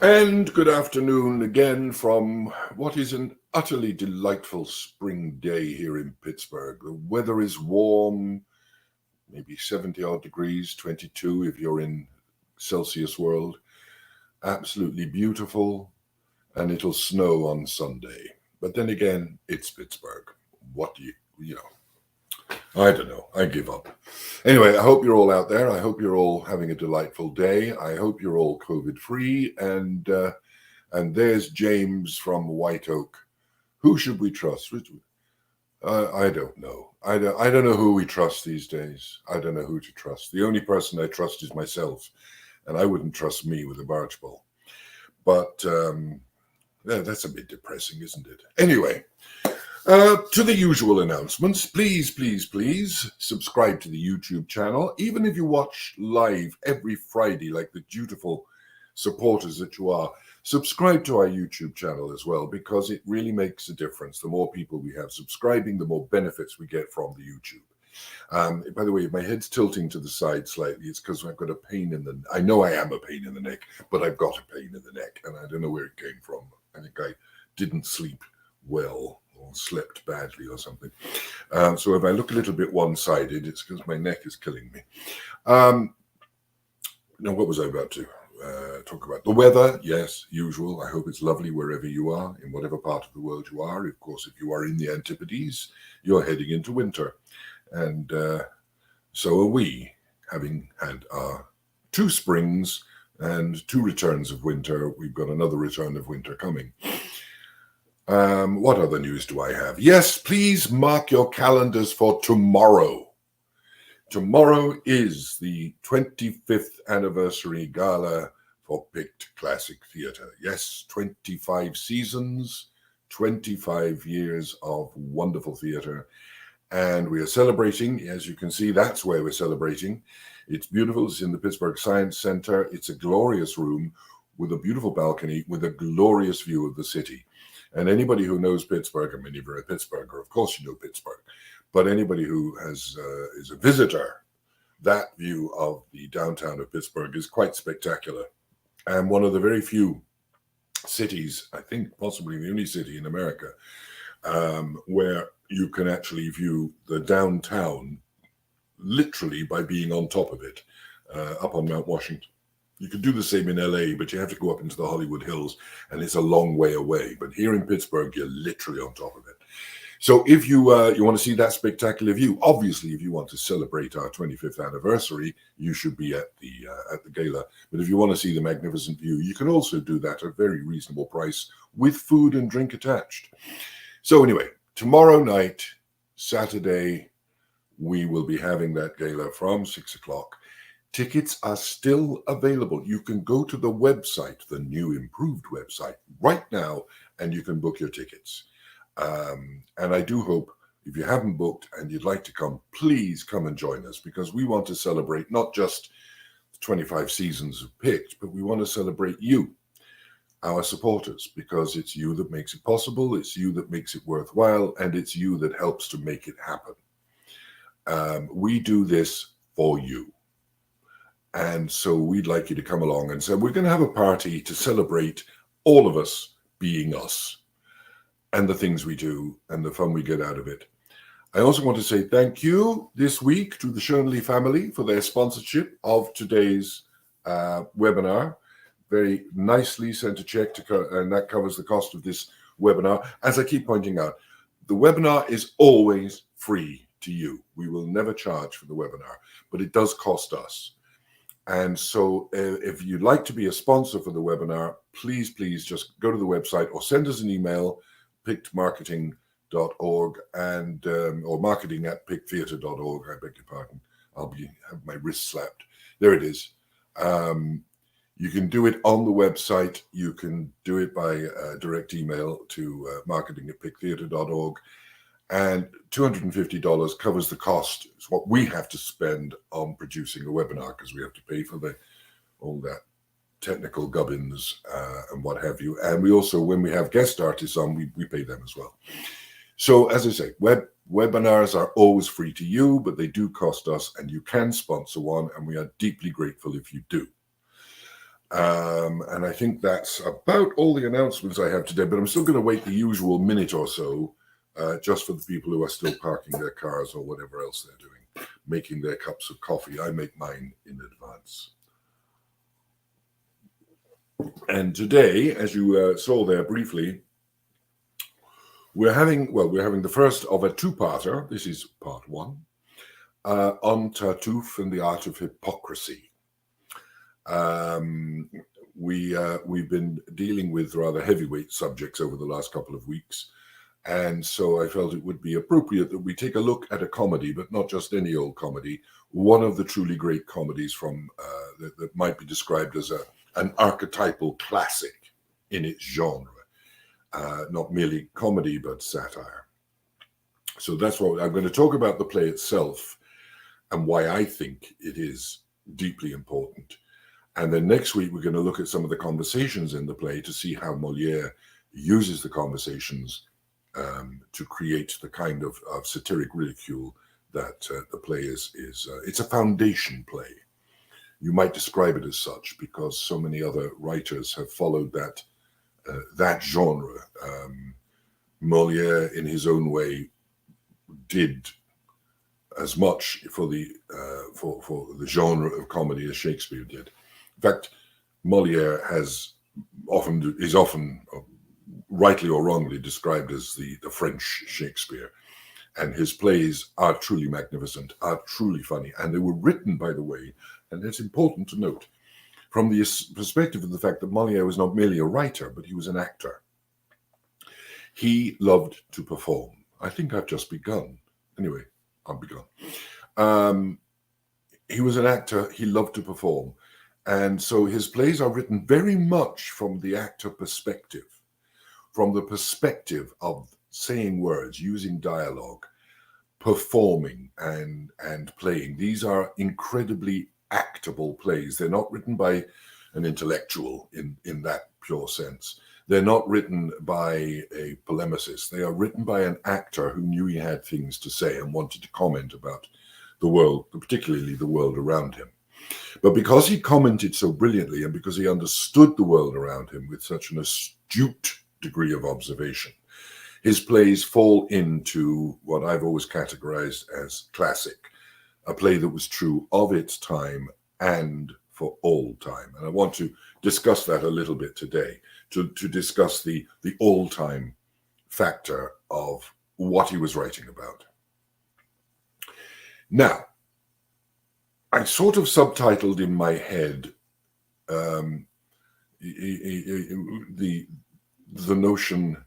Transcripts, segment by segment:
And good afternoon again from what is an utterly delightful spring day here in Pittsburgh. The weather is warm, maybe 70 odd degrees, 22 if you're in Celsius world. Absolutely beautiful, and it'll snow on Sunday. But then again, it's Pittsburgh. What do you know? I don't know. I give up. Anyway, I hope you're all out there. I hope you're all having a delightful day. I hope you're all COVID-free. And there's James from White Oak. Who should we trust? I don't know. I don't know who we trust these days. I don't know who to trust. The only person I trust is myself, and I wouldn't trust me with a barge pole. But that's a bit depressing, isn't it? Anyway. To the usual announcements, please subscribe to the YouTube channel. Even if you watch live every Friday, like the dutiful supporters that you are, subscribe to our YouTube channel as well, because it really makes a difference. The more people we have subscribing, the more benefits we get from the YouTube. By the way, if my head's tilting to the side slightly, it's because I've got a pain in the... I know I am a pain in the neck, but I've got a pain in the neck, and I don't know where it came from. I think I didn't sleep well, or slept badly or something. So if I look a little bit one-sided, it's because my neck is killing me. Now, what was I about to talk about? The weather, yes, usual. I hope it's lovely wherever you are, in whatever part of the world you are. Of course, if you are in the Antipodes, you're heading into winter. And so are we, having had our 2 springs and 2 returns of winter. We've got another return of winter coming. What other news do I have? Yes, please mark your calendars for tomorrow. Tomorrow is the 25th anniversary gala for Picked Classic Theatre. Yes, 25 seasons, 25 years of wonderful theatre. And we are celebrating, as you can see, that's where we're celebrating. It's beautiful. It's in the Pittsburgh Science Center. It's a glorious room with a beautiful balcony with a glorious view of the city. And anybody who knows Pittsburgh, I mean, if you're a Pittsburgher, of course you know Pittsburgh, but anybody who is a visitor, that view of the downtown of Pittsburgh is quite spectacular. And one of the very few cities, I think possibly the only city in America, where you can actually view the downtown literally by being on top of it, up on Mount Washington. You could do the same in LA, but you have to go up into the Hollywood Hills, and it's a long way away. But here in Pittsburgh, you're literally on top of it. So if you want to see that spectacular view, obviously, if you want to celebrate our 25th anniversary, you should be at the gala. But if you want to see the magnificent view, you can also do that at a very reasonable price with food and drink attached. So anyway, tomorrow night, Saturday, we will be having that gala from 6 o'clock. Tickets are still available. You can go to the website, the new improved website, right now, and you can book your tickets. And I do hope, if you haven't booked and you'd like to come, please come and join us, because we want to celebrate not just 25 seasons of Picked, but we want to celebrate you, our supporters, because it's you that makes it possible, it's you that makes it worthwhile, and it's you that helps to make it happen. We do this for you. And so we'd like you to come along. And so we're going to have a party to celebrate all of us being us and the things we do and the fun we get out of it. I also want to say thank you this week to the Schoenle family for their sponsorship of today's webinar. Very nicely sent a check, and that covers the cost of this webinar. As I keep pointing out, the webinar is always free to you. We will never charge for the webinar, but it does cost us. And so if you'd like to be a sponsor for the webinar, please just go to the website or send us an email, pickedmarketing.org, and or marketing@pickedtheatre.org. I beg your pardon. I'll have my wrist slapped. There it is. You can do it on the website. You can do it by direct email to marketing@pickedtheatre.org. And $250 covers the cost. It's what we have to spend on producing a webinar, because we have to pay for all that technical gubbins and what have you. And we also, when we have guest artists on, we pay them as well. So as I say, webinars are always free to you, but they do cost us, and you can sponsor one, and we are deeply grateful if you do. And I think that's about all the announcements I have today, but I'm still going to wait the usual minute or so just for the people who are still parking their cars or whatever else they're doing, making their cups of coffee. I make mine in advance. And today, as you saw there briefly, we're having the first of a two-parter. This is part one, on Tartuffe and the art of hypocrisy. We've been dealing with rather heavyweight subjects over the last couple of weeks, and so I felt it would be appropriate that we take a look at a comedy, but not just any old comedy, one of the truly great comedies from that might be described as an archetypal classic in its genre, not merely comedy, but satire. So that's what I'm going to talk about, the play itself and why I think it is deeply important. And then next week, we're going to look at some of the conversations in the play to see how Moliere uses the conversations to create the kind of satiric ridicule that the play is. It's a foundation play. You might describe it as such because so many other writers have followed that genre. Moliere, in his own way, did as much for the genre of comedy as Shakespeare did. In fact, Moliere is often, rightly or wrongly, described as the French Shakespeare. And his plays are truly magnificent, are truly funny. And they were written, by the way, and it's important to note, from the perspective of the fact that Moliere was not merely a writer, but he was an actor. He loved to perform. I think I've just begun. Anyway, I've begun. He was an actor. He loved to perform. And so his plays are written very much from the actor perspective, from the perspective of saying words, using dialogue, performing and playing. These are incredibly actable plays. They're not written by an intellectual in that pure sense. They're not written by a polemicist. They are written by an actor who knew he had things to say and wanted to comment about the world, particularly the world around him. But because he commented so brilliantly and because he understood the world around him with such an astute degree of observation, his plays fall into what I've always categorized as classic, a play that was true of its time and for all time. And I want to discuss that a little bit today, to discuss the all-time factor of what he was writing about. Now, I sort of subtitled in my head the notion,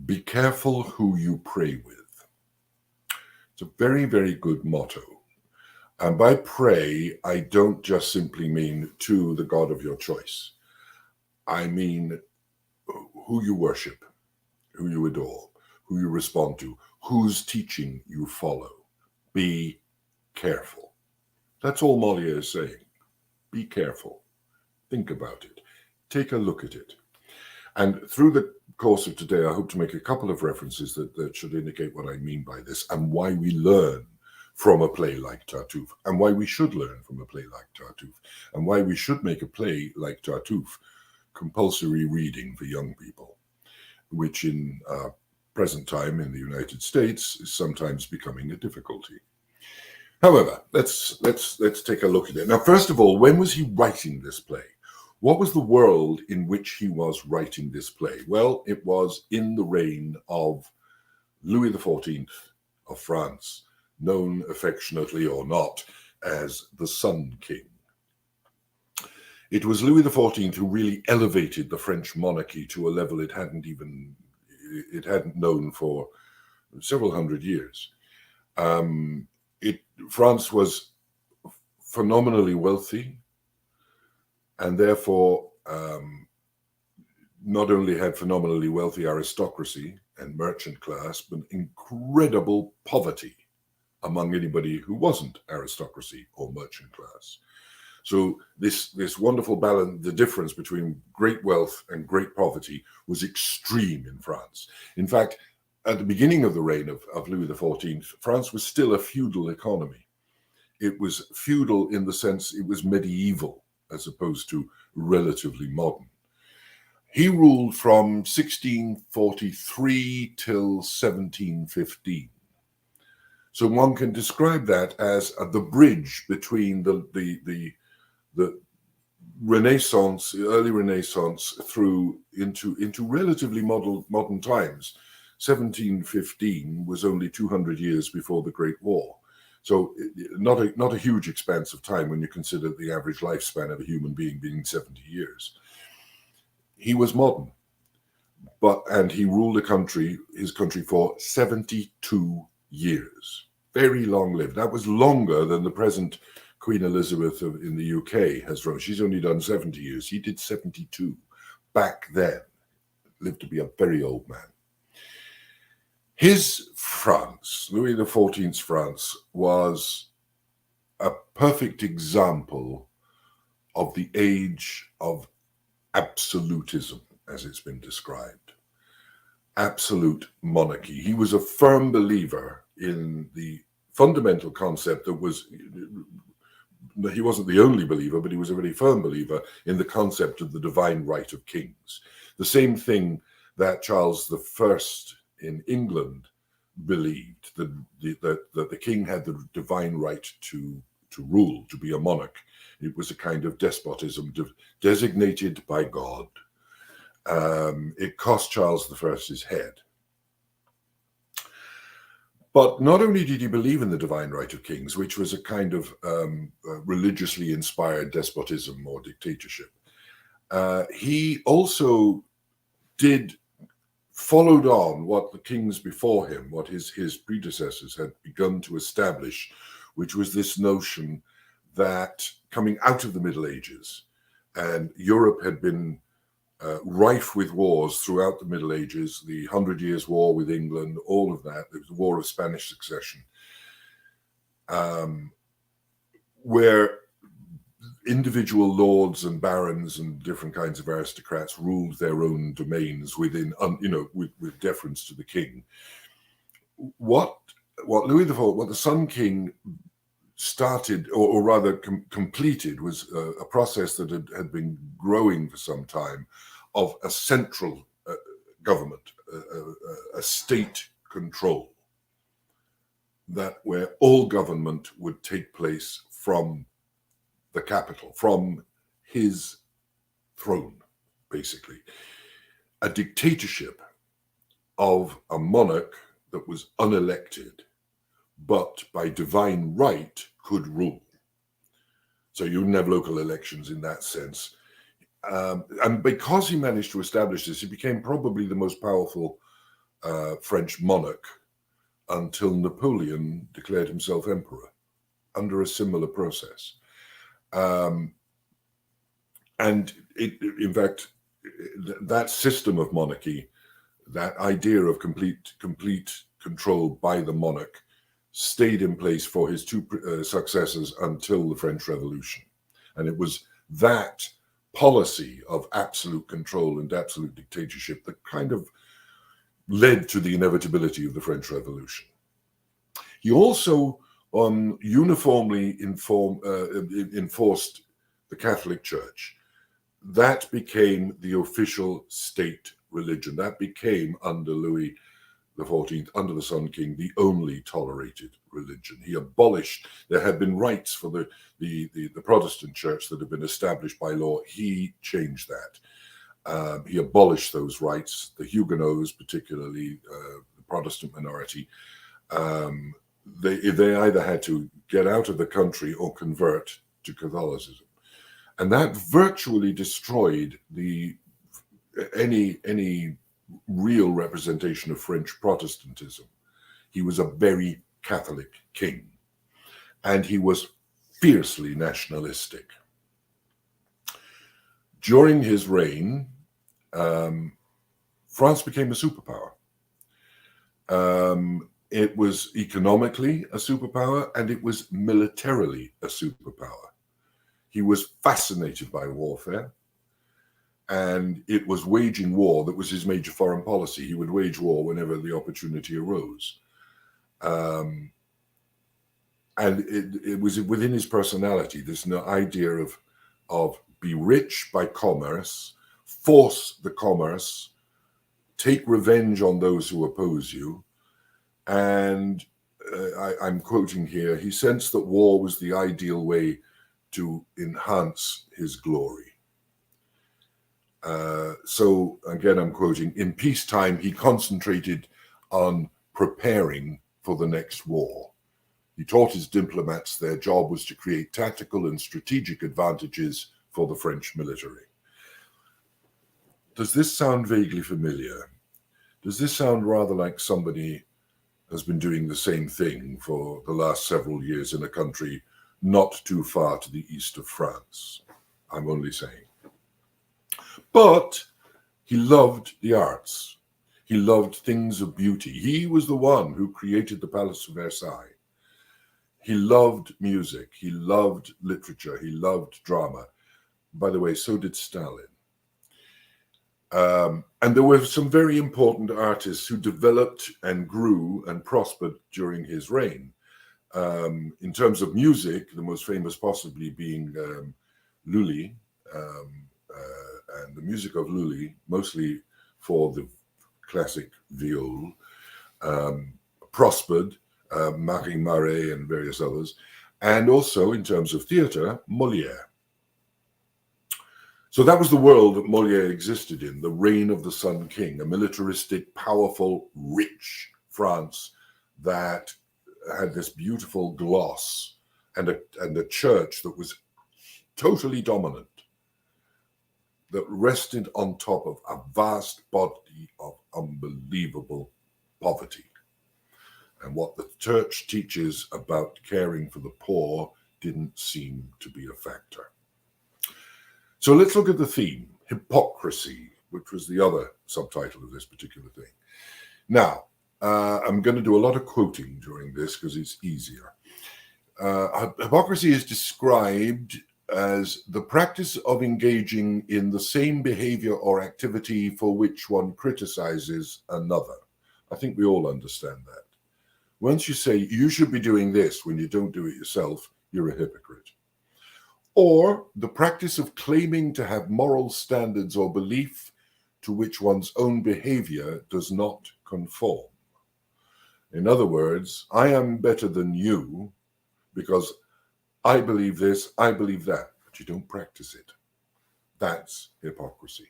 be careful who you pray with. It's a very, very good motto. And by pray, I don't just simply mean to the God of your choice. I mean who you worship, who you adore, who you respond to, whose teaching you follow. Be careful. That's all Moliere is saying. Be careful. Think about it. Take a look at it. And through the course of today, I hope to make a couple of references that should indicate what I mean by this and why we learn from a play like Tartuffe and why we should learn from a play like Tartuffe and why we should make a play like Tartuffe compulsory reading for young people, which in present time in the United States is sometimes becoming a difficulty. However, let's take a look at it. Now, first of all, when was he writing this play? What was the world in which he was writing this play? Well, it was in the reign of Louis XIV of France, known affectionately or not as the Sun King. It was Louis XIV who really elevated the French monarchy to a level it hadn't known for several hundred years. France was phenomenally wealthy and therefore not only had phenomenally wealthy aristocracy and merchant class, but incredible poverty among anybody who wasn't aristocracy or merchant class. So this wonderful balance, the difference between great wealth and great poverty was extreme in France. In fact, at the beginning of the reign of Louis XIV, France was still a feudal economy. It was feudal in the sense it was medieval as opposed to relatively modern. He ruled from 1643 till 1715. So one can describe that as the bridge between the Renaissance, early Renaissance, through into relatively modern times. 1715 was only 200 years before the Great War. So not a huge expanse of time when you consider the average lifespan of a human being being 70 years. He was modern, and he ruled his country for 72 years. Very long lived. That was longer than the present Queen Elizabeth in the UK has run. She's only done 70 years. He did 72 back then. Lived to be a very old man. His France, Louis XIV's France, was a perfect example of the age of absolutism, as it's been described. Absolute monarchy. He was a firm believer in the fundamental concept that was, he wasn't the only believer, but he was a very firm believer in the concept of the divine right of kings. The same thing that Charles I in England believed, that the king had the divine right to rule, to be a monarch. It was a kind of despotism designated by God. It cost Charles I his head. But not only did he believe in the divine right of kings, which was a kind of religiously inspired despotism or dictatorship, he also followed on what the kings before him, what his predecessors had begun to establish, which was this notion that coming out of the Middle Ages, and Europe had been rife with wars throughout the Middle Ages, the 100 Years' War with England, all of that, the War of Spanish Succession, where individual lords and barons and different kinds of aristocrats ruled their own domains within, with deference to the king. What Louis XIV, what the Sun King started, or rather completed, was a process that had been growing for some time, of a central government, a state control, that where all government would take place from the capital, from his throne, basically. A dictatorship of a monarch that was unelected, but by divine right could rule. So you wouldn't have local elections in that sense. And because he managed to establish this, he became probably the most powerful French monarch until Napoleon declared himself emperor under a similar process. And in fact, that system of monarchy, that idea of complete control by the monarch, stayed in place for his two successors until the French Revolution. And it was that policy of absolute control and absolute dictatorship that kind of led to the inevitability of the French Revolution. He also uniformly enforced the Catholic Church. That became the official state religion. That became, under Louis XIV, under the Sun King, the only tolerated religion. He abolished, there had been rights for the Protestant church that had been established by law. He changed that. He abolished those rights. The Huguenots, particularly the Protestant minority, they either had to get out of the country or convert to Catholicism. And that virtually destroyed any real representation of French Protestantism. He was a very Catholic king, and he was fiercely nationalistic. During his reign, France became a superpower. It was economically a superpower, and it was militarily a superpower. He was fascinated by warfare, and it was waging war that was his major foreign policy. He would wage war whenever the opportunity arose. And it was within his personality, this idea of be rich by commerce, force the commerce, take revenge on those who oppose you. And I'm quoting here, he sensed that war was the ideal way to enhance his glory. So again, I'm quoting, in peacetime, he concentrated on preparing for the next war. He taught his diplomats their job was to create tactical and strategic advantages for the French military. Does this sound vaguely familiar? Does this sound rather like somebody has been doing the same thing for the last several years in a country not too far to the east of France? I'm only saying. But he loved the arts. He loved things of beauty. He was the one who created the Palace of Versailles. He loved music. He loved literature. He loved drama. By the way, so did Stalin. And there were some very important artists who developed and grew and prospered during his reign. In terms of music, the most famous possibly being Lully, and the music of Lully, mostly for the classic viol, prospered, Marie and various others, and also in terms of theatre, Moliere. So that was the world that Moliere existed in, the reign of the Sun King, a militaristic, powerful, rich France that had this beautiful gloss and a church that was totally dominant, that rested on top of a vast body of unbelievable poverty. And what the church teaches about caring for the poor didn't seem to be a factor. So let's look at the theme, hypocrisy, which was the other subtitle of this particular thing. Now, I'm going to do a lot of quoting during this because it's easier. Hypocrisy is described as the practice of engaging in the same behavior or activity for which one criticizes another. I think we all understand that. Once you say you should be doing this when you don't do it yourself, you're a hypocrite. Or the practice of claiming to have moral standards or belief to which one's own behavior does not conform. In other words, I am better than you because I believe this, I believe that, but you don't practice it. That's hypocrisy.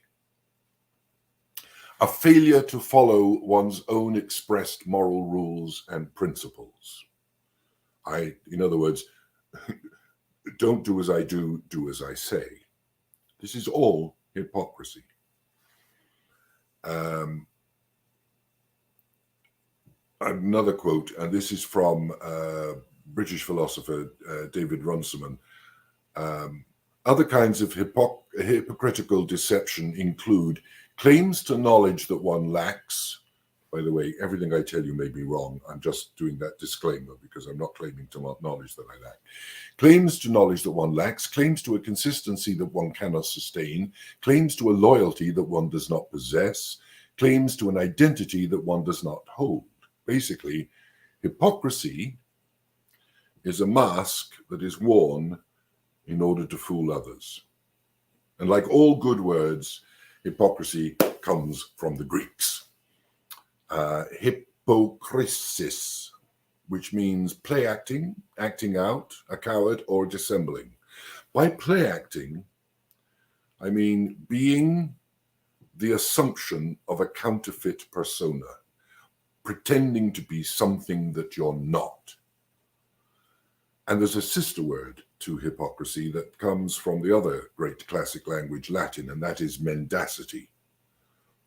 A failure to follow one's own expressed moral rules and principles. In other words, don't do as I do, do as I say. This is all hypocrisy. Another quote, and this is from British philosopher David Runciman. Other kinds of hypocritical deception include claims to knowledge that one lacks. By the way, everything I tell you may be wrong. I'm just doing that disclaimer because I'm not claiming to knowledge that I lack. Claims to knowledge that one lacks, claims to a consistency that one cannot sustain, claims to a loyalty that one does not possess, claims to an identity that one does not hold. Basically, hypocrisy is a mask that is worn in order to fool others. And like all good words, hypocrisy comes from the Greeks. Hypokrisis, which means play acting, acting out, a coward, or dissembling. By play acting, I mean being the assumption of a counterfeit persona, pretending to be something that you're not. And there's a sister word to hypocrisy that comes from the other great classic language, Latin, and that is mendacity,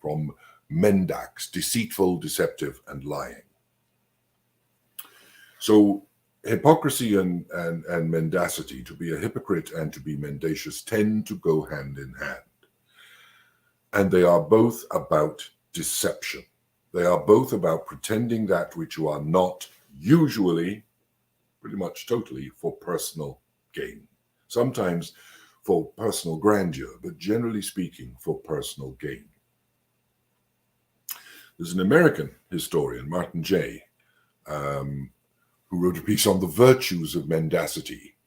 from mendax, deceitful, deceptive, and lying. So hypocrisy and mendacity, to be a hypocrite and to be mendacious, tend to go hand in hand. And they are both about deception. They are both about pretending that which you are not, usually, pretty much totally, for personal gain. Sometimes for personal grandeur, but generally speaking, for personal gain. There's an American historian, Martin Jay, who wrote a piece on the virtues of mendacity.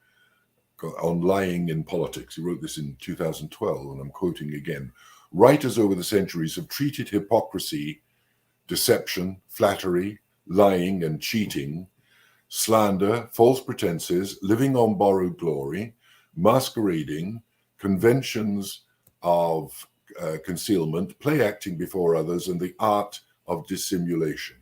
on lying in politics. He wrote this in 2012, and I'm quoting again. Writers over the centuries have treated hypocrisy, deception, flattery, lying and cheating, slander, false pretenses, living on borrowed glory, masquerading, conventions of concealment, play acting before others, and the art of dissimulation.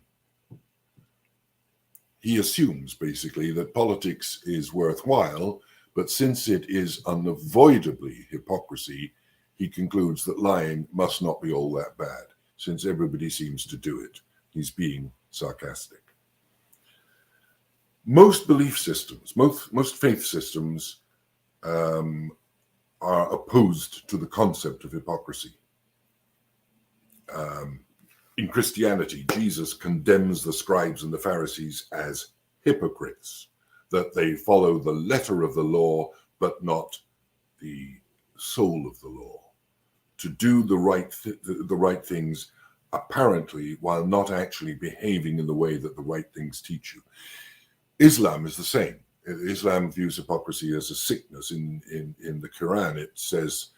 He assumes basically that politics is worthwhile, but since it is unavoidably hypocrisy, he concludes that lying must not be all that bad, since everybody seems to do it. He's being sarcastic. Most belief systems, most faith systems are opposed to the concept of hypocrisy. In Christianity, Jesus condemns the scribes and the Pharisees as hypocrites, that they follow the letter of the law, but not the soul of the law, to do the right things apparently while not actually behaving in the way that the right things teach you. Islam is the same. Islam views hypocrisy as a sickness. In the Quran, it says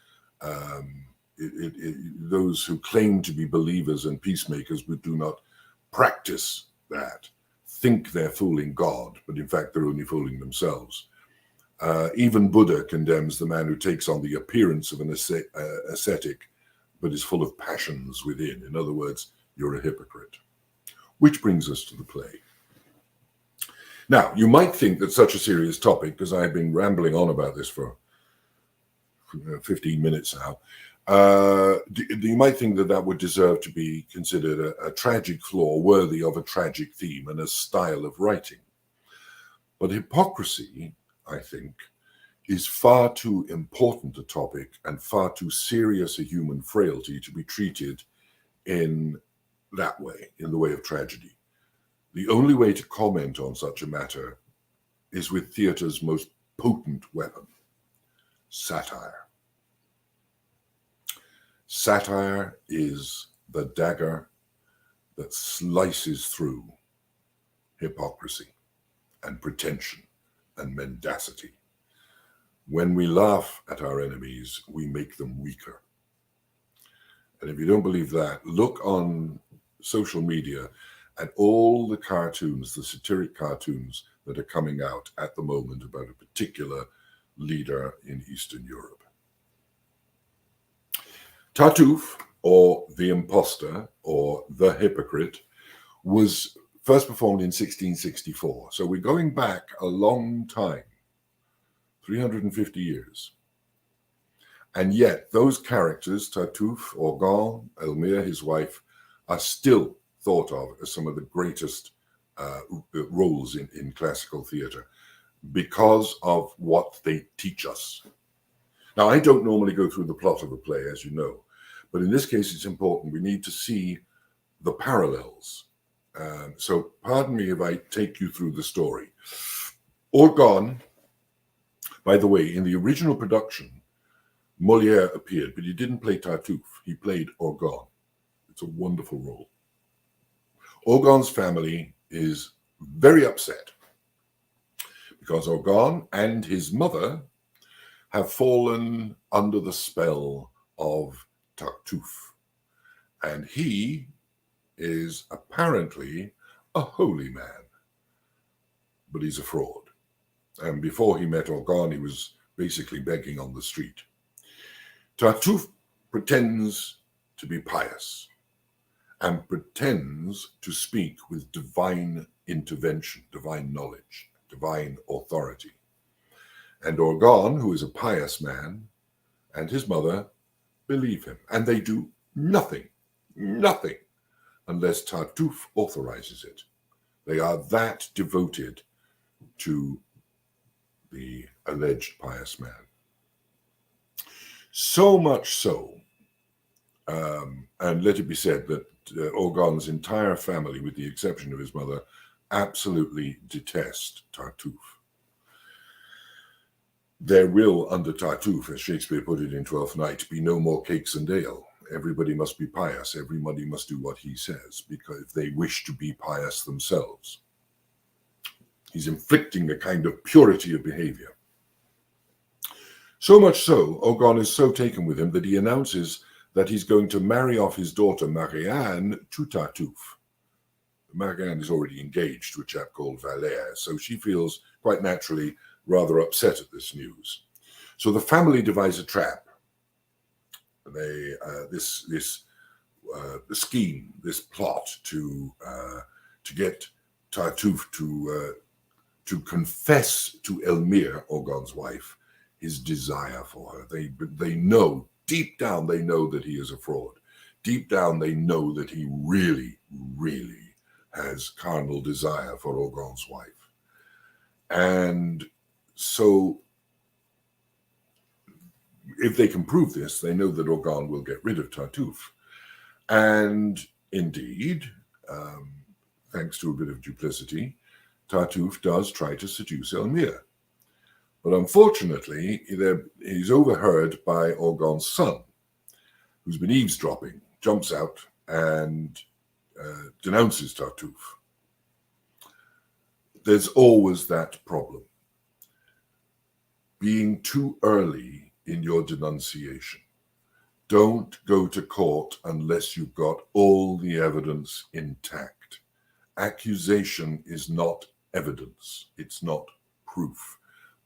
those who claim to be believers and peacemakers but do not practice that think they're fooling God, but in fact they're only fooling themselves. Even Buddha condemns the man who takes on the appearance of an ascetic but is full of passions within. In other words, you're a hypocrite. Which brings us to the play. Now, you might think that such a serious topic, because I've been rambling on about this for 15 minutes now, you might think that that would deserve to be considered a tragic flaw worthy of a tragic theme and a style of writing. But hypocrisy, I think, is far too important a topic and far too serious a human frailty to be treated in that way, in the way of tragedy. The only way to comment on such a matter is with theatre's most potent weapon, satire. Satire is the dagger that slices through hypocrisy and pretension and mendacity. When we laugh at our enemies, we make them weaker. And if you don't believe that, look on social media at all the cartoons, the satiric cartoons that are coming out at the moment about a particular leader in Eastern Europe. Tartuffe, or The Impostor, or The Hypocrite, was first performed in 1664. So we're going back a long time, 350 years. And yet those characters, Tartuffe, Orgon, Elmire, his wife, are still thought of as some of the greatest roles in classical theatre because of what they teach us. Now, I don't normally go through the plot of a play, as you know, but in this case, it's important. We need to see the parallels. So pardon me if I take you through the story. Orgon, by the way, in the original production, Moliere appeared, but he didn't play Tartuffe. He played Orgon. It's a wonderful role. Orgon's family is very upset because Orgon and his mother have fallen under the spell of Tartuffe. And he is apparently a holy man, but he's a fraud. And before he met Orgon, he was basically begging on the street. Tartuffe pretends to be pious and pretends to speak with divine intervention, divine knowledge, divine authority. And Orgon, who is a pious man, and his mother believe him. And they do nothing, unless Tartuffe authorizes it. They are that devoted to the alleged pious man. So much so, and let it be said that Orgon's entire family, with the exception of his mother, absolutely detest Tartuffe. There will, under Tartuffe, as Shakespeare put it in Twelfth Night, be no more cakes and ale. Everybody must be pious. Everybody must do what he says, because if they wish to be pious themselves. He's inflicting a kind of purity of behavior. So much so, Orgon is so taken with him that he announces that he's going to marry off his daughter Marianne to Tartuffe. Marianne is already engaged to a chap called Valère, so she feels quite naturally rather upset at this news. So the family devise a trap. They this scheme, this plot to get Tartuffe to confess to Elmire, Orgon's wife, his desire for her. They know, deep down, they know that he is a fraud. Deep down, they know that he really, really has carnal desire for Orgon's wife. And so if they can prove this, they know that Orgon will get rid of Tartuffe. And indeed, thanks to a bit of duplicity, Tartuffe does try to seduce Elmire. But unfortunately, he's overheard by Orgon's son, who's been eavesdropping, jumps out and denounces Tartuffe. There's always that problem. Being too early in your denunciation. Don't go to court unless you've got all the evidence intact. Accusation is not evidence. It's not proof.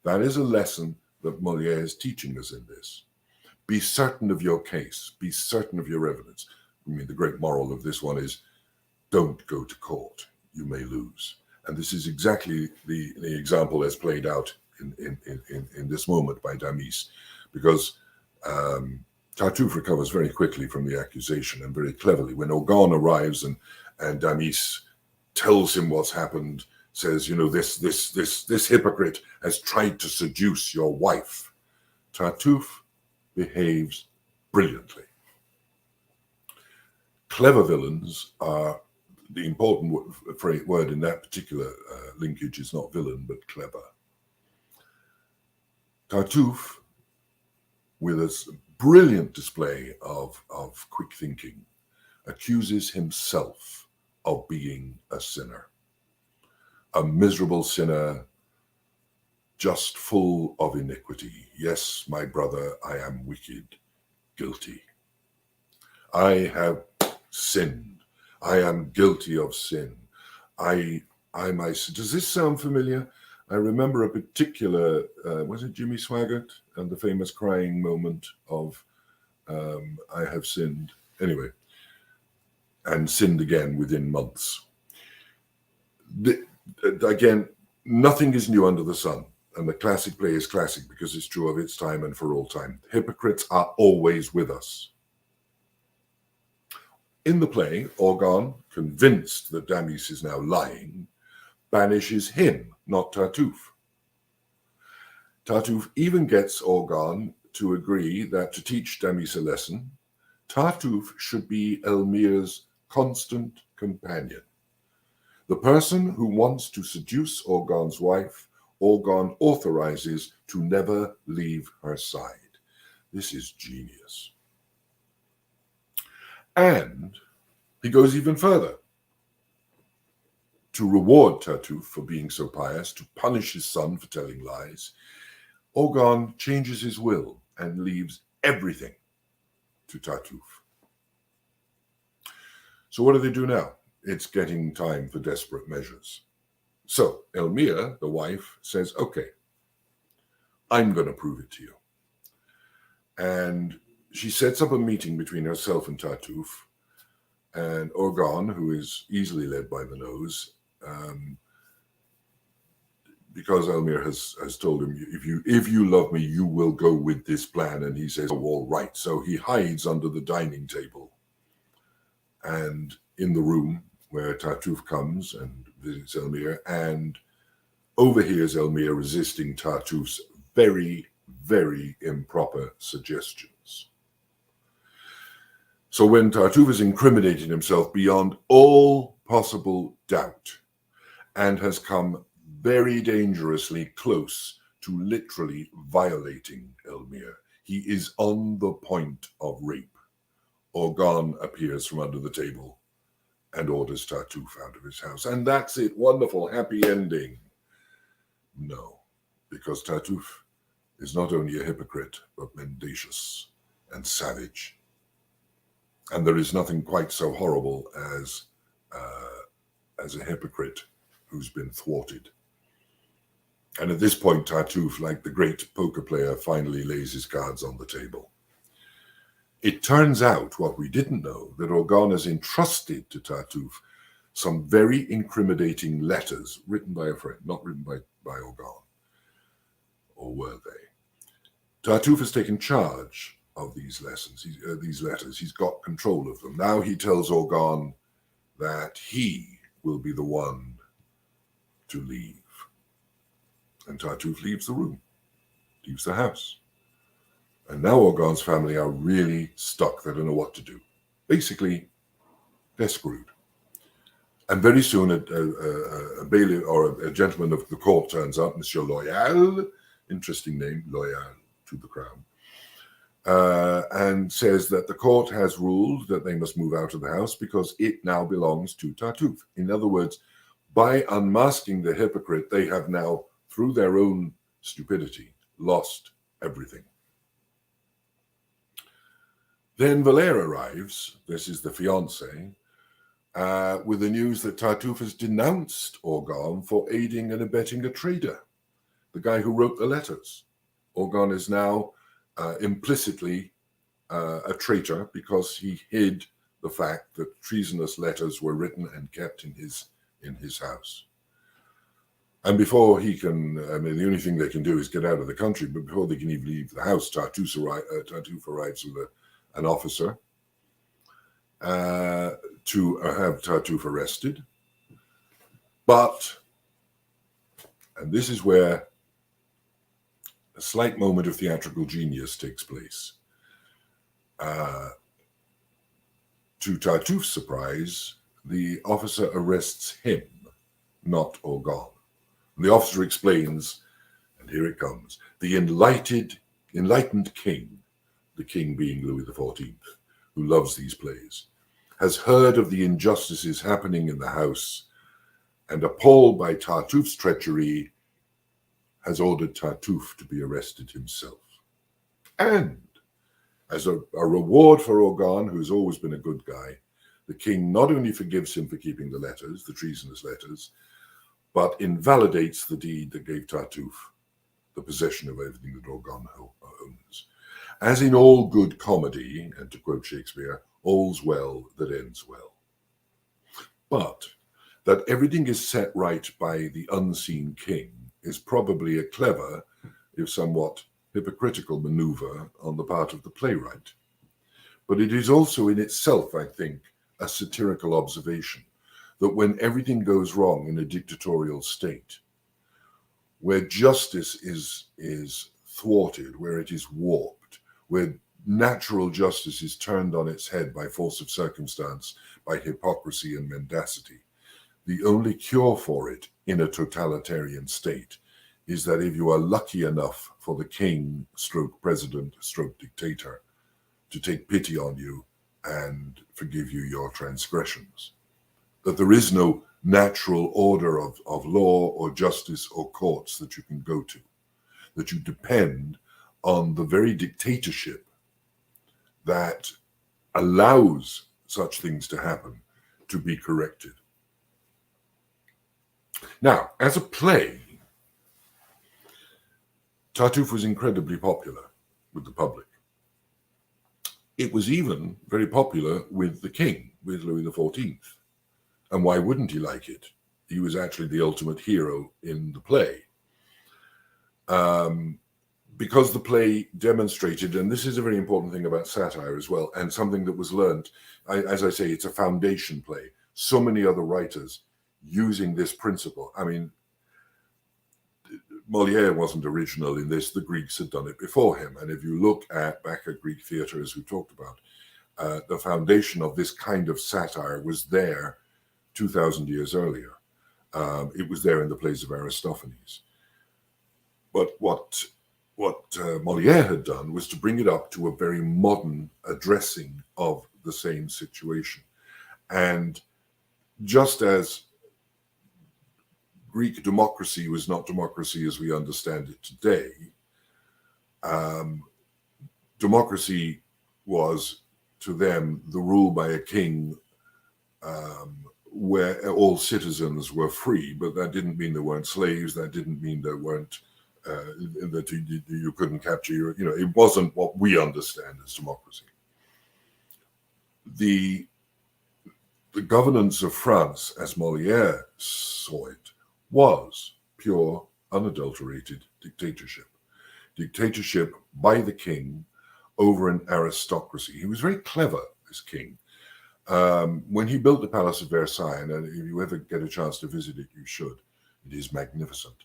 That is a lesson that Moliere is teaching us in this. Be certain of your case. Be certain of your evidence. I mean, the great moral of this one is don't go to court. You may lose. And this is exactly the example as played out in this moment by Damis, because Tartuffe recovers very quickly from the accusation and very cleverly. When Orgon arrives and Damis tells him what's happened, says, you know, this hypocrite has tried to seduce your wife. Tartuffe behaves brilliantly. Clever villains are the important word in that particular linkage is not villain, but clever. Tartuffe, with a brilliant display of quick thinking, accuses himself of being a sinner. A miserable sinner, just full of iniquity. Yes, my brother, I am wicked, guilty. I have sinned. I am guilty of sin. Does this sound familiar? I remember a particular, was it Jimmy Swaggart and the famous crying moment of I have sinned. Anyway, and sinned again within months. Again, nothing is new under the sun. And the classic play is classic because it's true of its time and for all time. Hypocrites are always with us. In the play, Orgon, convinced that Damis is now lying, banishes him, not Tartuffe. Tartuffe even gets Orgon to agree that to teach Damis a lesson, Tartuffe should be Elmire's constant companion. The person who wants to seduce Orgon's wife, Orgon authorizes to never leave her side. This is genius. And he goes even further. To reward Tartuffe for being so pious, to punish his son for telling lies, Orgon changes his will and leaves everything to Tartuffe. So what do they do now? It's getting time for desperate measures. So Elmire, the wife, says, okay, I'm going to prove it to you. And she sets up a meeting between herself and Tartuffe, and Orgon, who is easily led by the nose, because Elmire has told him, if you love me, you will go with this plan. And he says, oh, all right. So he hides under the dining table and in the room where Tartuffe comes and visits Elmire and overhears Elmire resisting Tartuffe's very, very improper suggestions. So when Tartuffe has incriminated himself beyond all possible doubt and has come very dangerously close to literally violating Elmire, he is on the point of rape. Orgon appears from under the table and orders Tartuffe out of his house. And that's it. Wonderful, happy ending. No, because Tartuffe is not only a hypocrite, but mendacious and savage. And there is nothing quite so horrible as a hypocrite who's been thwarted. And at this point, Tartuffe, like the great poker player, finally lays his cards on the table. It turns out, what we didn't know, that Orgon has entrusted to Tartuffe some very incriminating letters written by a friend, not written by Orgon. Or were they? Tartuffe has taken charge of these letters. He's got control of them. Now he tells Orgon that he will be the one to leave. And Tartuffe leaves the room, leaves the house. And now Orgon's family are really stuck. They don't know what to do. Basically, they're screwed. And very soon a bailiff or a gentleman of the court turns up, Monsieur Loyal, interesting name, Loyal to the crown, and says that the court has ruled that they must move out of the house because it now belongs to Tartuffe. In other words, by unmasking the hypocrite, they have now, through their own stupidity, lost everything. Then Valère arrives, this is the fiancé, with the news that Tartuffe has denounced Orgon for aiding and abetting a traitor, the guy who wrote the letters. Orgon is now implicitly a traitor because he hid the fact that treasonous letters were written and kept in his house. And before he can, the only thing they can do is get out of the country, but before they can even leave the house, Tartuffe arrives with an officer to have Tartuffe arrested. But, and this is where a slight moment of theatrical genius takes place. To Tartuffe's surprise, the officer arrests him, not Orgon. The officer explains, and here it comes, the enlightened king, the king being Louis XIV, who loves these plays, has heard of the injustices happening in the house, and appalled by Tartuffe's treachery, has ordered Tartuffe to be arrested himself. And as a reward for Orgon, who's always been a good guy, the king not only forgives him for keeping the letters, the treasonous letters, but invalidates the deed that gave Tartuffe the possession of everything that Orgon owns. As in all good comedy, and to quote Shakespeare, all's well that ends well. But that everything is set right by the unseen king is probably a clever, if somewhat hypocritical maneuver on the part of the playwright. But it is also in itself, I think, a satirical observation that when everything goes wrong in a dictatorial state, where justice is thwarted, where it is warped, where natural justice is turned on its head by force of circumstance, by hypocrisy and mendacity, the only cure for it in a totalitarian state is that if you are lucky enough for the king, stroke president, stroke dictator, to take pity on you and forgive you your transgressions, that there is no natural order of law or justice or courts that you can go to, that you depend on the very dictatorship that allows such things to happen to be corrected. Now, as a play, Tartuffe was incredibly popular with the public. It was even very popular with the king, with Louis XIV. And why wouldn't he like it? He was actually the ultimate hero in the play. Because the play demonstrated, and this is a very important thing about satire as well, and something that was learned, as I say, it's a foundation play. So many other writers using this principle. I mean, Moliere wasn't original in this. The Greeks had done it before him. And if you look back at Greek theatre, as we talked about, the foundation of this kind of satire was there 2,000 years earlier. It was there in the plays of Aristophanes. But what Moliere had done was to bring it up to a very modern addressing of the same situation. And just as Greek democracy was not democracy as we understand it today, Democracy was, to them, the rule by a king where all citizens were free, but that didn't mean there weren't slaves. That didn't mean there weren't that you couldn't capture your. It wasn't what we understand as democracy. The governance of France, as Moliere saw it, was pure, unadulterated dictatorship. Dictatorship by the king over an aristocracy. He was very clever, this king. When he built the Palace of Versailles, and if you ever get a chance to visit it, you should. It is magnificent.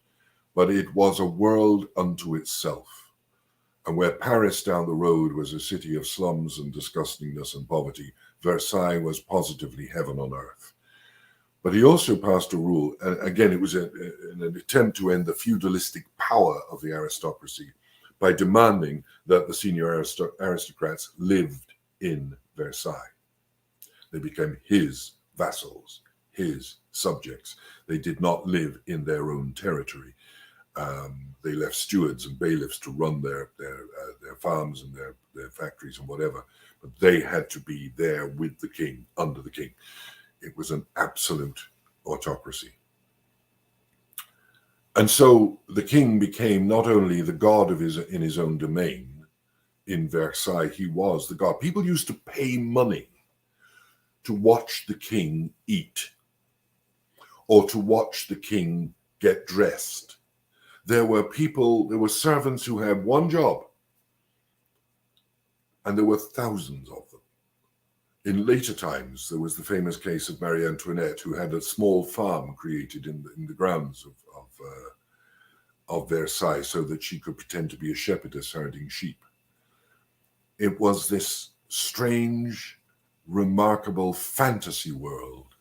But it was a world unto itself. And where Paris down the road was a city of slums and disgustingness and poverty, Versailles was positively heaven on earth. But he also passed a rule, and again, it was an attempt to end the feudalistic power of the aristocracy by demanding that the senior aristocrats lived in Versailles. They became his vassals, his subjects. They did not live in their own territory. They left stewards and bailiffs to run their farms and their factories and whatever, but they had to be there with the king, under the king. It was an absolute autocracy. And so the king became not only the god in his own domain. In Versailles, he was the god. People used to pay money to watch the king eat or to watch the king get dressed. There were servants who had one job, and there were thousands of them. In later times, there was the famous case of Marie Antoinette, who had a small farm created in the grounds of Versailles so that she could pretend to be a shepherdess herding sheep. It was this strange, remarkable fantasy world,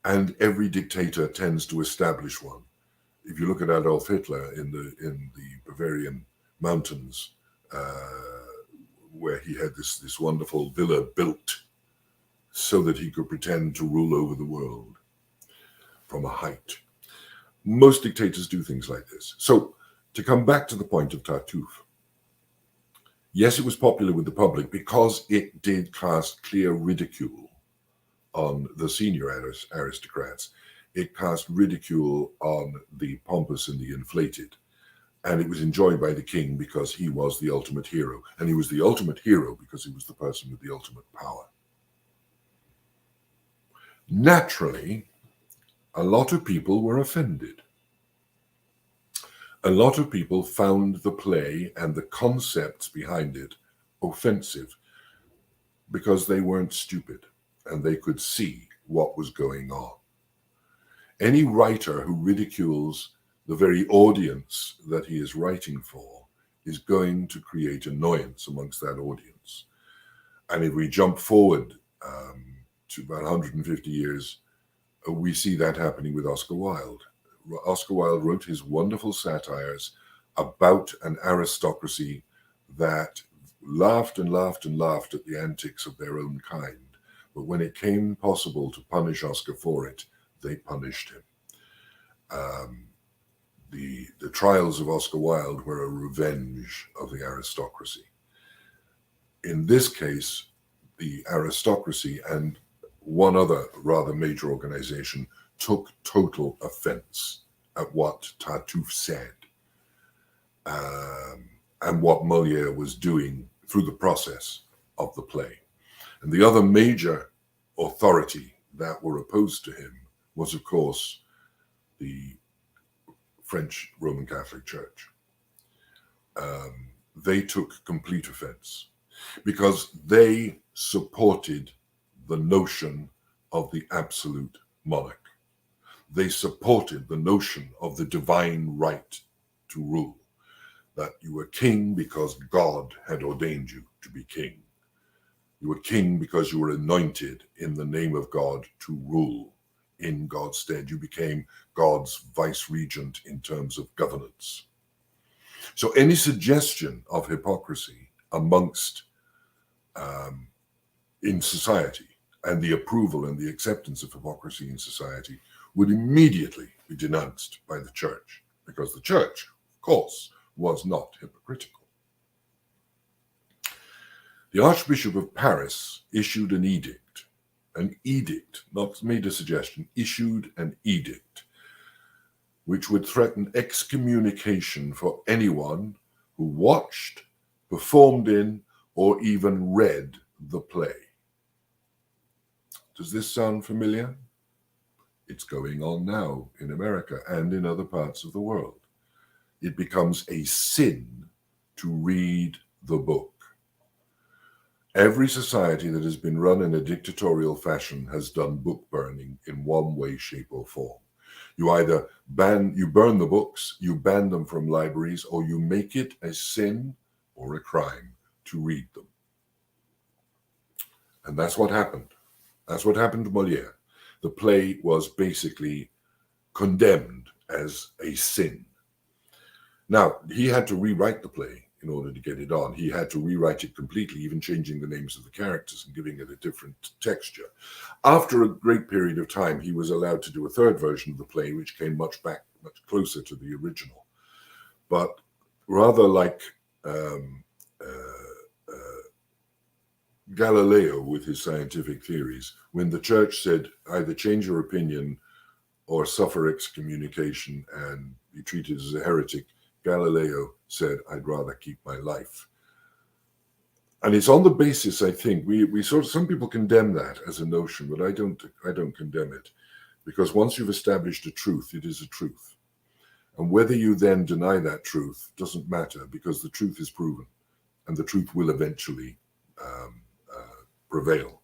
and every dictator tends to establish one. If you look at Adolf Hitler in the Bavarian mountains, where he had this wonderful villa built so that he could pretend to rule over the world from a height. Most dictators do things like this. So to come back to the point of Tartuffe, yes, it was popular with the public because it did cast clear ridicule on the senior aristocrats. It cast ridicule on the pompous and the inflated. And it was enjoyed by the king because he was the ultimate hero. And he was the ultimate hero because he was the person with the ultimate power. Naturally, a lot of people were offended. A lot of people found the play and the concepts behind it offensive because they weren't stupid and they could see what was going on. Any writer who ridicules the very audience that he is writing for is going to create annoyance amongst that audience. And if we jump forward to about 150 years, we see that happening with Oscar Wilde. Oscar Wilde wrote his wonderful satires about an aristocracy that laughed and laughed and laughed at the antics of their own kind. But when it came possible to punish Oscar for it, they punished him. The trials of Oscar Wilde were a revenge of the aristocracy. In this case, the aristocracy and one other rather major organization took total offense at what Tartuffe said and what Moliere was doing through the process of the play. And the other major authority that were opposed to him was, of course, the French Roman Catholic Church. They took complete offense because they supported the notion of the absolute monarch. They supported the notion of the divine right to rule, that you were king because God had ordained you to be king. You were king because you were anointed in the name of God to rule in God's stead. You became God's vice-regent in terms of governance. So any suggestion of hypocrisy amongst in society and the approval and the acceptance of hypocrisy in society would immediately be denounced by the church, because the church, of course, was not hypocritical. The Archbishop of Paris issued an edict, not made a suggestion, issued an edict, which would threaten excommunication for anyone who watched, performed in, or even read the play. Does this sound familiar? It's going on now in America and in other parts of the world. It becomes a sin to read the book. Every society that has been run in a dictatorial fashion has done book burning in one way, shape, or form. You either burn the books, you ban them from libraries, or you make it a sin or a crime to read them. And that's what happened. That's what happened to Moliere. The play was basically condemned as a sin. Now, he had to rewrite the play in order to get it on. He had to rewrite it completely, even changing the names of the characters and giving it a different texture. After a great period of time, he was allowed to do a third version of the play, which came much closer to the original. But rather like Galileo with his scientific theories, when the church said either change your opinion or suffer excommunication and be treated as a heretic, Galileo said, I'd rather keep my life. And it's on the basis, I think, we sort of, some people condemn that as a notion, but I don't condemn it, because once you've established a truth, it is a truth. And whether you then deny that truth doesn't matter, because the truth is proven, and the truth will eventually prevail.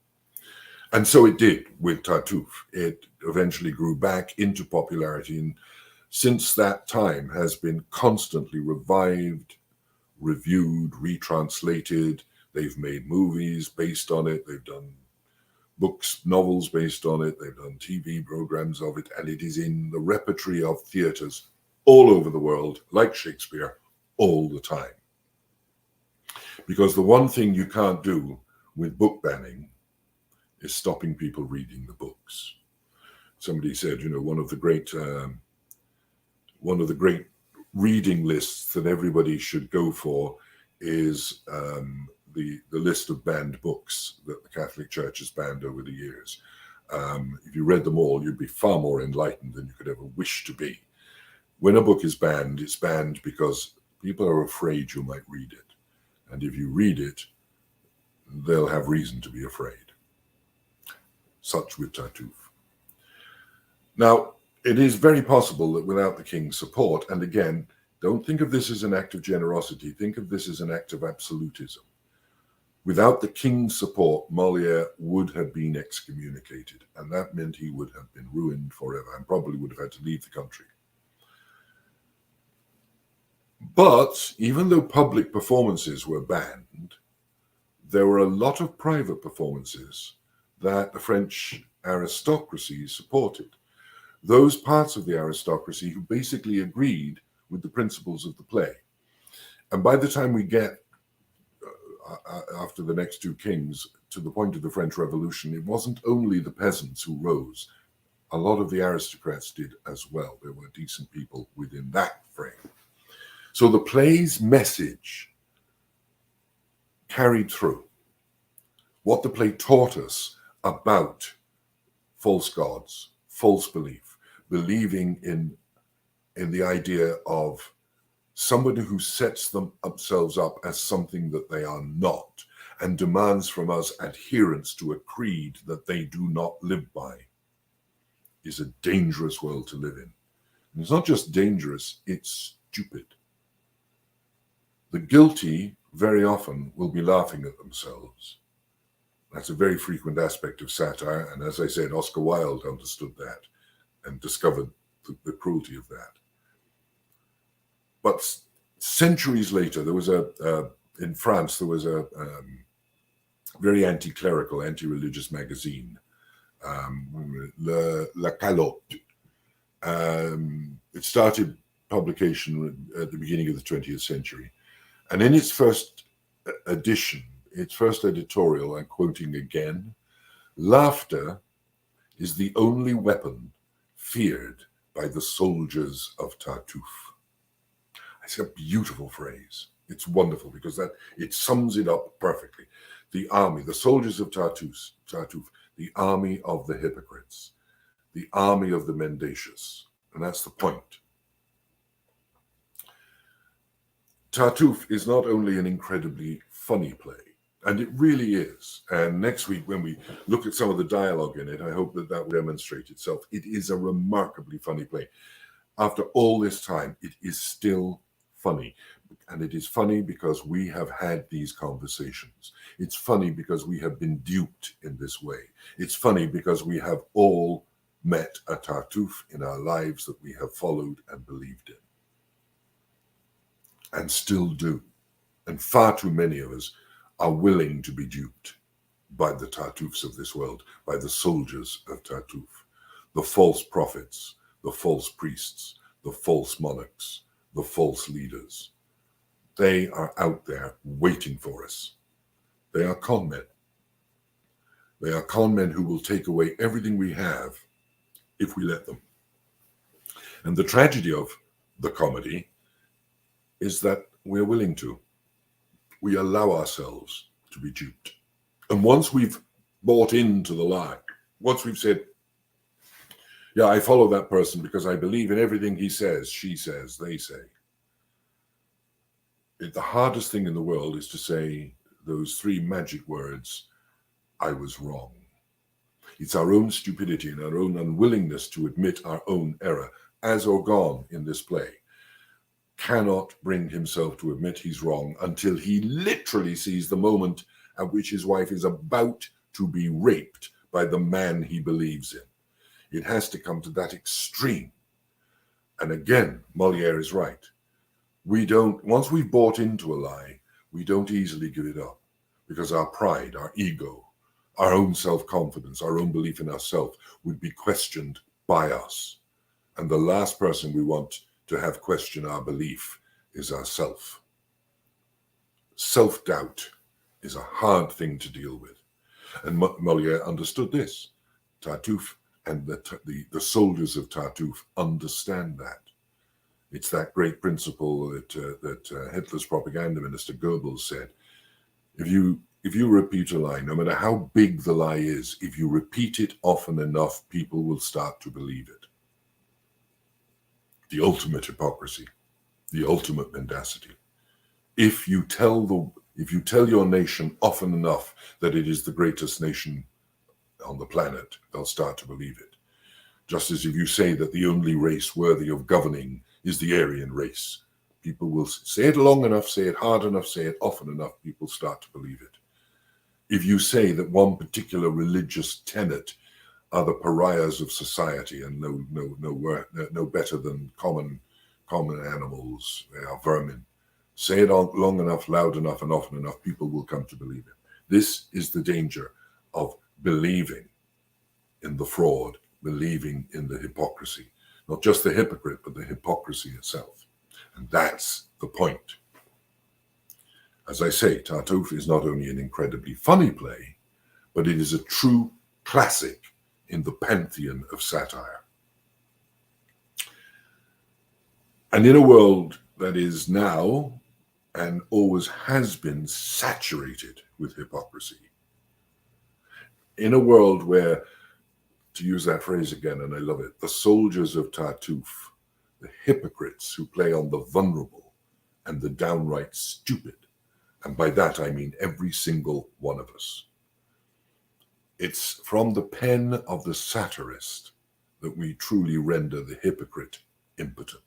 And so it did with Tartuffe. It eventually grew back into popularity, and since that time has been constantly revived, reviewed, retranslated. They've made movies based on it. They've done books, novels based on it. They've done TV programs of it, and it is in the repertory of theaters all over the world, like Shakespeare, all the time. Because the one thing you can't do with book banning is stopping people reading the books. Somebody said, one of the great reading lists that everybody should go for is the list of banned books that the Catholic Church has banned over the years. If you read them all, you'd be far more enlightened than you could ever wish to be. When a book is banned, it's banned because people are afraid you might read it. And if you read it, they'll have reason to be afraid. Such with Tartuffe. Now, it is very possible that without the king's support, and again, don't think of this as an act of generosity, think of this as an act of absolutism. Without the king's support, Moliere would have been excommunicated, and that meant he would have been ruined forever and probably would have had to leave the country. But even though public performances were banned, there were a lot of private performances that the French aristocracy supported. Those parts of the aristocracy who basically agreed with the principles of the play. And by the time we get, after the next two kings, to the point of the French Revolution, it wasn't only the peasants who rose. A lot of the aristocrats did as well. There were decent people within that frame. So the play's message carried through. What the play taught us about false gods, false belief, believing in the idea of somebody who sets themselves up as something that they are not and demands from us adherence to a creed that they do not live by, is a dangerous world to live in. And it's not just dangerous, it's stupid. The guilty very often will be laughing at themselves. That's a very frequent aspect of satire, and as I said, Oscar Wilde understood that and discovered the cruelty of that. But centuries later, there was in France, there was a very anti-clerical, anti-religious magazine, La Calotte. It started publication at the beginning of the 20th century. And in its first edition, its first editorial, I'm quoting again, laughter is the only weapon feared by the soldiers of Tartuffe. It's a beautiful phrase. It's wonderful because it sums it up perfectly. the army, the soldiers of Tartuffe, the army of the hypocrites, the army of the mendacious. And that's the point. Tartuffe is not only an incredibly funny play, and it really is. And next week, when we look at some of the dialogue in it, I hope that will demonstrate itself. It is a remarkably funny play. After all this time, it is still funny. And it is funny because we have had these conversations. It's funny because we have been duped in this way. It's funny because we have all met a Tartuffe in our lives that we have followed and believed in. And still do. And far too many of us are willing to be duped by the Tartuffes of this world, by the soldiers of Tartuffe, the false prophets, the false priests, the false monarchs, the false leaders. They are out there waiting for us. They are con men. They are con men who will take away everything we have if we let them. And the tragedy of the comedy is that we're willing to. We allow ourselves to be duped. And once we've bought into the lie, once we've said, yeah, I follow that person because I believe in everything he says, she says, they say. The hardest thing in the world is to say those three magic words, I was wrong. It's our own stupidity and our own unwillingness to admit our own error, as Orgon in this play cannot bring himself to admit he's wrong until he literally sees the moment at which his wife is about to be raped by the man he believes in. It has to come to that extreme. And again, Moliere is right. Once we've bought into a lie, we don't easily give it up because our pride, our ego, our own self-confidence, our own belief in ourselves would be questioned by us. And the last person we want to have question our belief is ourself. Self-doubt is a hard thing to deal with. And Moliere understood this. Tartuffe and the soldiers of Tartuffe understand that. It's that great principle that Hitler's propaganda minister Goebbels said. If you repeat a lie, no matter how big the lie is, if you repeat it often enough, people will start to believe it. The ultimate hypocrisy, the ultimate mendacity. If you tell your nation often enough that it is the greatest nation on the planet, they'll start to believe it. Just as if you say that the only race worthy of governing is the Aryan race, people will say it long enough, say it hard enough, say it often enough, people start to believe it. If you say that one particular religious tenet are the pariahs of society and no better than common animals, they are vermin, say it long enough, loud enough, and often enough, people will come to believe it. This is the danger of believing in the fraud, believing in the hypocrisy. Not just the hypocrite, but the hypocrisy itself. And that's the point. As I say, Tartuffe is not only an incredibly funny play, but it is a true classic in the pantheon of satire. And in a world that is now and always has been saturated with hypocrisy, in a world where, to use that phrase again, and I love it, the soldiers of Tartuffe, the hypocrites who play on the vulnerable and the downright stupid, and by that I mean every single one of us. It's from the pen of the satirist that we truly render the hypocrite impotent.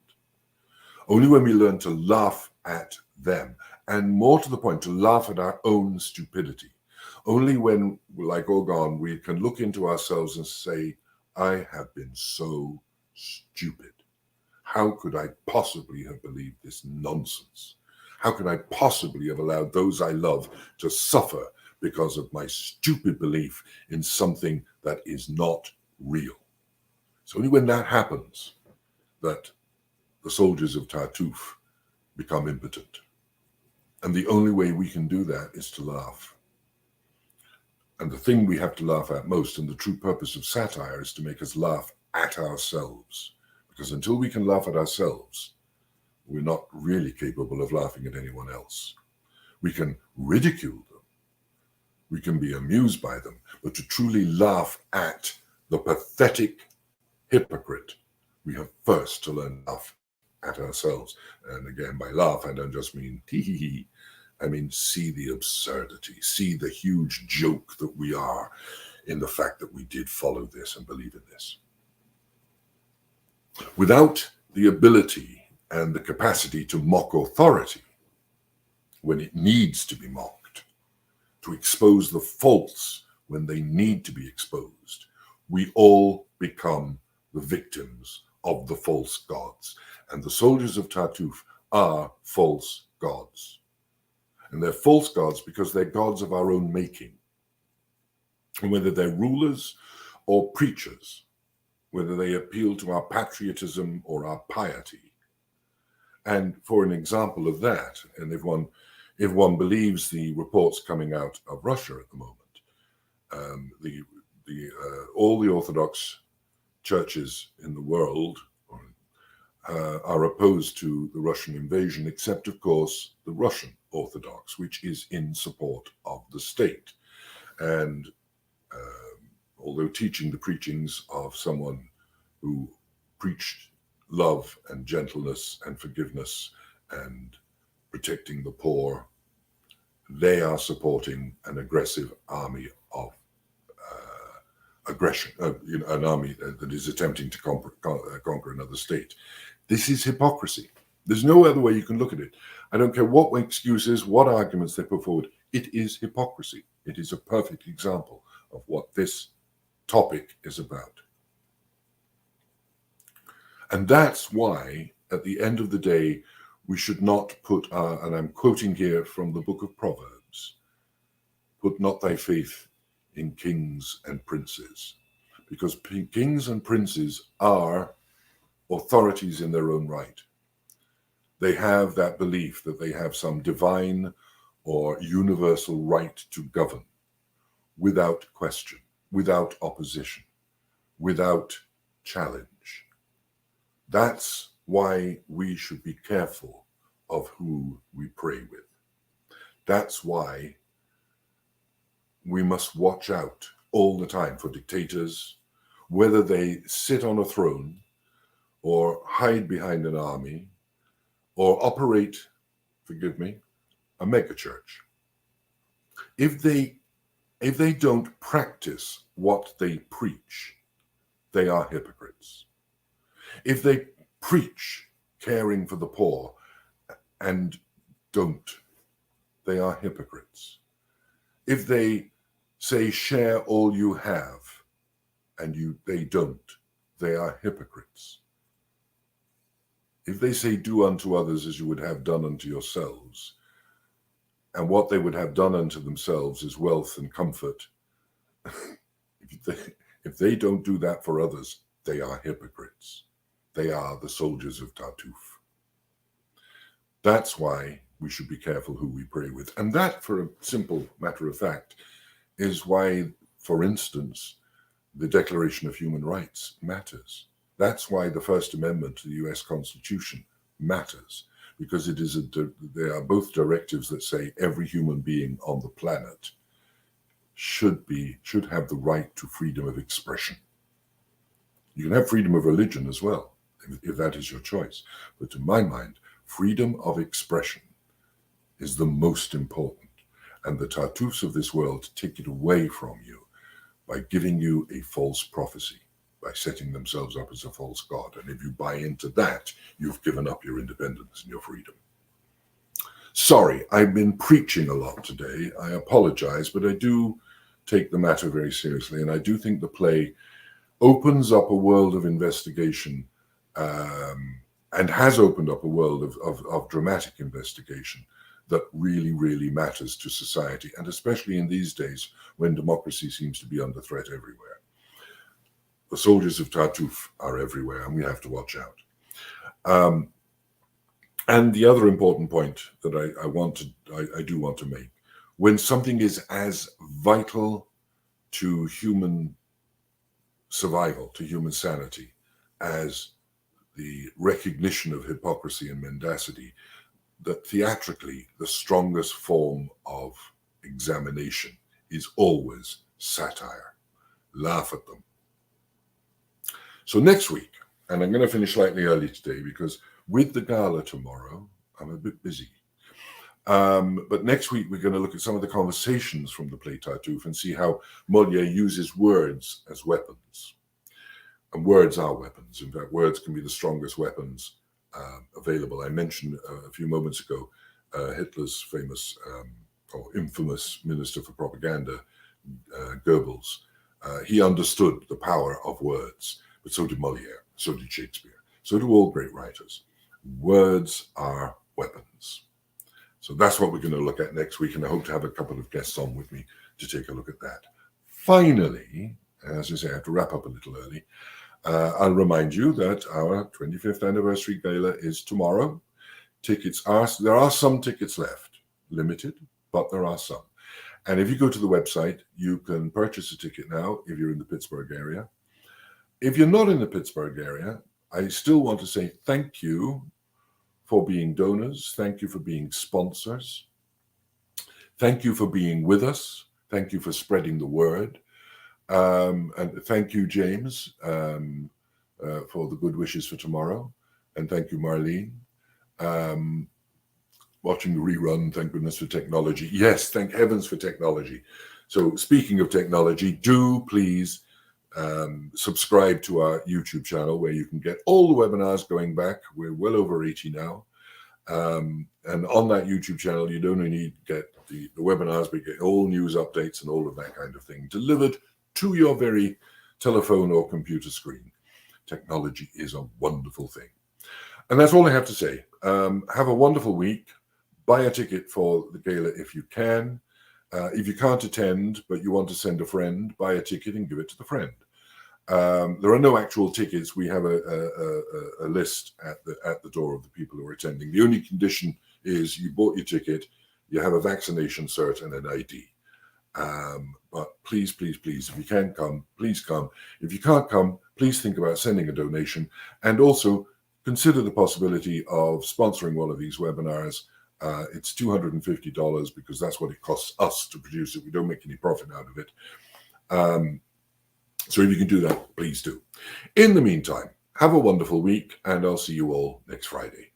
Only when we learn to laugh at them, and more to the point, to laugh at our own stupidity. Only when, like Orgon, we can look into ourselves and say, I have been so stupid. How could I possibly have believed this nonsense? How could I possibly have allowed those I love to suffer because of my stupid belief in something that is not real? It's only when that happens that the soldiers of Tartuffe become impotent. And the only way we can do that is to laugh. And the thing we have to laugh at most, and the true purpose of satire, is to make us laugh at ourselves. Because until we can laugh at ourselves, we're not really capable of laughing at anyone else. We can ridicule them, We can be amused by them, but to truly laugh at the pathetic hypocrite, we have first to learn to laugh at ourselves. And again, by laugh, I don't just mean hee hee hee. I mean, see the absurdity, see the huge joke that we are in the fact that we did follow this and believe in this. Without the ability and the capacity to mock authority when it needs to be mocked, to expose the faults when they need to be exposed, we all become the victims of the false gods. And the soldiers of Tartuffe are false gods. And they're false gods because they're gods of our own making. And whether they're rulers or preachers, whether they appeal to our patriotism or our piety. And for an example of that, and if one believes the reports coming out of Russia at the moment, all the Orthodox churches in the world are opposed to the Russian invasion, except, of course, the Russian Orthodox, which is in support of the state. And although teaching the preachings of someone who preached love and gentleness and forgiveness and protecting the poor, they are supporting an aggressive army of aggression, an army that is attempting to conquer another state. This is hypocrisy. There's no other way you can look at it. I don't care what excuses, what arguments they put forward. It is hypocrisy. It is a perfect example of what this topic is about. And that's why, at the end of the day, we should not put and I'm quoting here from the book of Proverbs, put not thy faith in kings and princes, because kings and princes are authorities in their own right. They have that belief that they have some divine or universal right to govern without question, without opposition, without challenge. That's why we should be careful of who we pray with. That's why we must watch out all the time for dictators, whether they sit on a throne or hide behind an army or operate, forgive me, a megachurch. If they don't practice what they preach, they are hypocrites. If they preach caring for the poor and don't, they are hypocrites. If they say share all you have and they don't, they are hypocrites. If they say do unto others as you would have done unto yourselves, and what they would have done unto themselves is wealth and comfort, if they don't do that for others, they are hypocrites. They are the soldiers of Tartuffe. That's why we should be careful who we pray with. And that, for a simple matter of fact, is why, for instance, the Declaration of Human Rights matters. That's why the First Amendment to the US Constitution matters, because they are both directives that say every human being on the planet should have the right to freedom of expression. You can have freedom of religion as well, if that is your choice. But to my mind, freedom of expression is the most important. And the Tartuffes of this world take it away from you by giving you a false prophecy, by setting themselves up as a false god. And if you buy into that, you've given up your independence and your freedom. Sorry, I've been preaching a lot today. I apologize, but I do take the matter very seriously. And I do think the play opens up a world of investigation and has opened up a world of dramatic investigation that really, really matters to society, and especially in these days when democracy seems to be under threat everywhere. The soldiers of Tartuffe are everywhere, and we have to watch out. And the other important point that I do want to make, when something is as vital to human survival, to human sanity, as the recognition of hypocrisy and mendacity, that theatrically the strongest form of examination is always satire. Laugh at them. So next week, and I'm going to finish slightly early today because with the gala tomorrow, I'm a bit busy. But next week, we're going to look at some of the conversations from the play Tartuffe and see how Moliere uses words as weapons. And words are weapons. In fact, words can be the strongest weapons available. I mentioned a few moments ago Hitler's famous or infamous Minister for Propaganda, Goebbels. He understood the power of words, but so did Moliere, so did Shakespeare, so do all great writers. Words are weapons. So that's what we're going to look at next week, and I hope to have a couple of guests on with me to take a look at that. Finally, as I say, I have to wrap up a little early. I'll remind you that our 25th anniversary gala is tomorrow. There are some tickets left, limited, but there are some. And if you go to the website, you can purchase a ticket now if you're in the Pittsburgh area. If you're not in the Pittsburgh area, I still want to say thank you for being donors. Thank you for being sponsors. Thank you for being with us. Thank you for spreading the word. And thank you, James, for the good wishes for tomorrow. And thank you, Marlene. Watching the rerun, thank goodness for technology. Yes, thank heavens for technology. So speaking of technology, do please subscribe to our YouTube channel where you can get all the webinars going back. We're well over 80 now. And on that YouTube channel, you don't only need to get the webinars, but you get all news updates and all of that kind of thing delivered to your very telephone or computer screen. Technology is a wonderful thing. And that's all I have to say. Have a wonderful week. Buy a ticket for the gala if you can. If you can't attend, but you want to send a friend, buy a ticket and give it to the friend. There are no actual tickets. We have a list at the door of the people who are attending. The only condition is you bought your ticket, you have a vaccination cert and an ID. But please, please, please, if you can come, please come. If you can't come, please think about sending a donation, and also consider the possibility of sponsoring one of these webinars. It's $250 because that's what it costs us to produce it. We don't make any profit out of it. So if you can do that, please do. In the meantime, have a wonderful week, and I'll see you all next Friday.